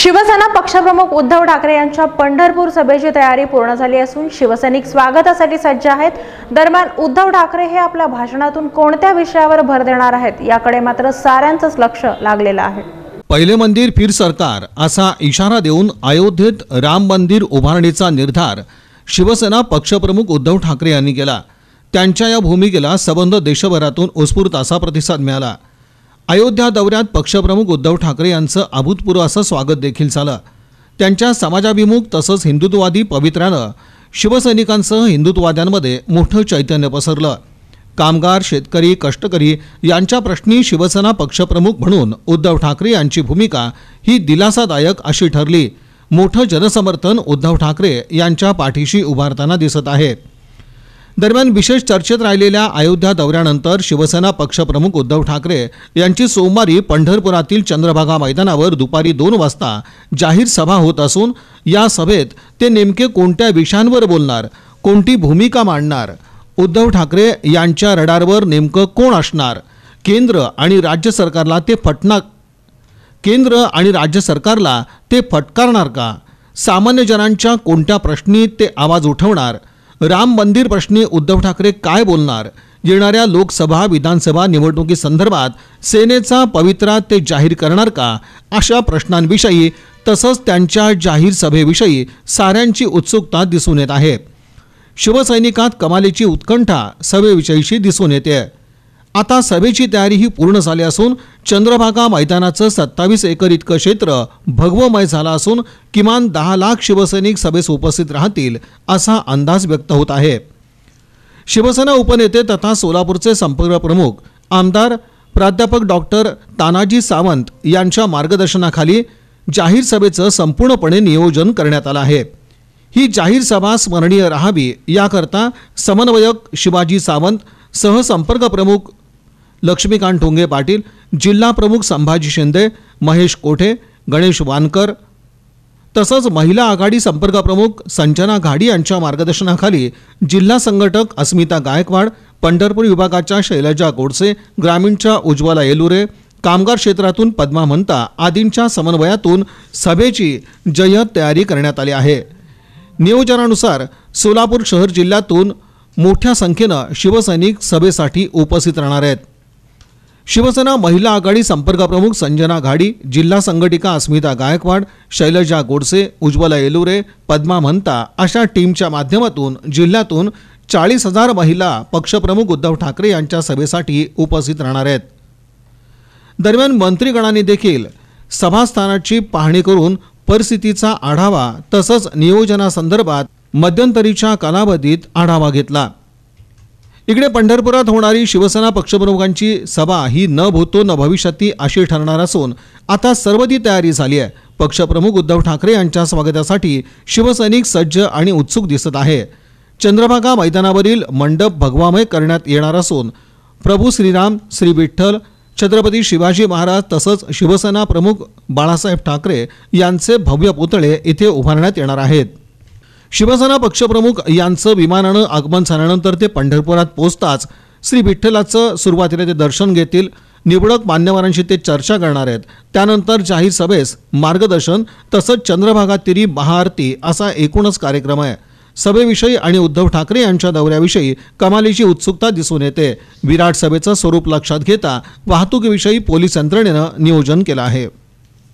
शिवसेना पक्षप्रमुख उद्धव ठाकरे यांच्या पंढरपूर सभेची तयारी पूर्ण झाली असून शिवसैनिक स्वागतासाठी सज्ज आहेत। दरम्यान उद्धव ठाकरे हे आपल्या भाषणातून कोणत्या विषयावर भर देणार आहेत याकडे मात्र साऱ्यांचंच लक्ष लागलेलं आहे। पहिले मंदिर फिर सरकार असा इशारा देऊन अयोध्येत राम मंदिर उभारणीचा निर्धार शिवसेना पक्षप्रमुख उद्धव ठाकरे यांनी केला। त्यांच्या या भूमिकेला सबंध देशभरातून उत्स्फूर्त असा प्रतिसाद मिळाला। अयोध्या दौऱ्यात पक्षप्रमुख उद्धव ठाकरे यांचं अभूतपूर्व असं स्वागत देखील झालं। त्यांच्या समाजाभिमुख तसंच हिंदुत्ववादी पवित्र्यानं शिवसैनिकांसह हिंदुत्ववाद्यांमध्ये मोठं चैतन्य पसरलं। कामगार, शेतकरी, कष्टकरी यांच्या प्रश्नी शिवसेना पक्षप्रमुख म्हणून उद्धव ठाकरे यांची भूमिका ही दिलासादायक अशी ठरली। मोठं जनसमर्थन उद्धव ठाकरे यांच्या पाठीशी उभारताना दिसत आहे। दरम्यान विशेष चर्चेत राहिलेल्या अयोध्या दौऱ्यानंतर शिवसेना पक्षप्रमुख उद्धव ठाकरे यांची सोमवारी पंढरपुरातील चंद्रभागा मैदानावर दुपारी 2 वाजता जाहीर सभा होत असून या सभेत ते नेमके कोणत्या विषयांवर बोलणार, कोणती भूमिका मांडणार, उद्धव ठाकरे यांच्या रडारवर नेमकं कोण असणार, केंद्र आणि राज्य सरकारला ते फटकारणार का, सामान्य जनांच्या कोणत्या प्रश्नी ते आवाज उठवणार, राम मंदिर प्रश्नी उद्धव ठाकरे काय बोलणार, येणाऱ्या लोकसभा विधानसभा निवडणुकीसंदर्भात सेनेचा पवित्रा ते जाहीर करणार का, अशा प्रश्नांविषयी तसंच त्यांच्या जाहीर सभेविषयी साऱ्यांची उत्सुकता दिसून येत आहे। शिवसैनिकात कमालीची उत्कंठा सभेविषयीची दिसून येते। आता सभेची तयारी ही पूर्ण झाली असून चंद्रभागा मैदानाचं 27 एकर इतकं क्षेत्र भगवमय झालं असून किमान 10 लाख शिवसैनिक सभेस उपस्थित राहतील असा अंदाज व्यक्त होत आहे। शिवसेना उपनेते तथा सोलापूरचे संपर्क प्रमुख आमदार प्राध्यापक डॉक्टर तानाजी सावंत यांच्या मार्गदर्शनाखाली जाहीर सभेचं संपूर्णपणे नियोजन करण्यात आलं आहे। ही जाहीर सभा स्मरणीय राहावी याकरता समन्वयक शिवाजी सावंत, सहसंपर्क प्रमुख लक्ष्मीकांत ठोंगे पाटील, जिल्हा प्रमुख संभाजी शिंदे, महेश कोठे, गणेश वानकर तसंच महिला आघाडी संपर्क प्रमुख संजना घाडी यांच्या मार्गदर्शनाखाली जिल्हा संघटक अस्मिता गायकवाड, पंढरपूर विभागाच्या शैलजा गोडसे, ग्रामीणच्या उज्ज्वला येलुरे, कामगार क्षेत्रातून पद्मा महंता आदींच्या समन्वयातून सभेची जय्यत तयारी करण्यात आली आहे। नियोजनानुसार सोलापूर शहर जिल्ह्यातून मोठ्या संख्येनं शिवसैनिक सभेसाठी उपस्थित राहणार आहेत। शिवसेना महिला आघाडी संपर्क प्रमुख संजना घाडी, जिल्हा संघटिका अस्मिता गायकवाड, शैलजा गोडसे, उज्ज्वला येलुरे, पद्मा महंता अशा टीमच्या माध्यमातून जिल्ह्यातून 40,000 महिला पक्षप्रमुख उद्धव ठाकरे यांच्या सभेसाठी उपस्थित राहणार आहेत। दरम्यान मंत्रिगणांनी देखील सभास्थानाची पाहणी करून परिस्थितीचा आढावा तसंच नियोजनासंदर्भात मध्यंतरीच्या कालावधीत आढावा घेतला। इकडे पंढरपुरात होणारी शिवसेना पक्षप्रमुखांची सभा ही न भूतो न भविष्यती अशी ठरणार असून आता सर्व ती तयारी झाली आहे। पक्षप्रमुख उद्धव ठाकरे यांच्या स्वागतासाठी शिवसैनिक सज्ज आणि उत्सुक दिसत आहे। चंद्रभागा मैदानावरील मंडप भगवामय करण्यात येणार असून प्रभू श्रीराम, श्री विठ्ठल, छत्रपती शिवाजी महाराज तसंच शिवसेना प्रमुख बाळासाहेब ठाकरे यांचे भव्य पुतळे इथे उभारण्यात येणार आहेत। शिवसेना पक्षप्रमुख यांचं विमानानं आगमन झाल्यानंतर ते पंढरपुरात पोहोचताच श्री विठ्ठलाचं सुरुवातीला ते दर्शन घेतील। निवडक मान्यवरांशी ते चर्चा करणार आहेत। त्यानंतर जाहीर सभेस मार्गदर्शन तसंच चंद्रभागा तिरी महाआरती असा एकूणच कार्यक्रम आहे। सभेविषयी आणि उद्धव ठाकरे यांच्या दौऱ्याविषयी कमालीची उत्सुकता दिसून येते। विराट सभेचं स्वरूप लक्षात घेता वाहतुकीविषयी पोलीस यंत्रणेनं नियोजन केलं आहे।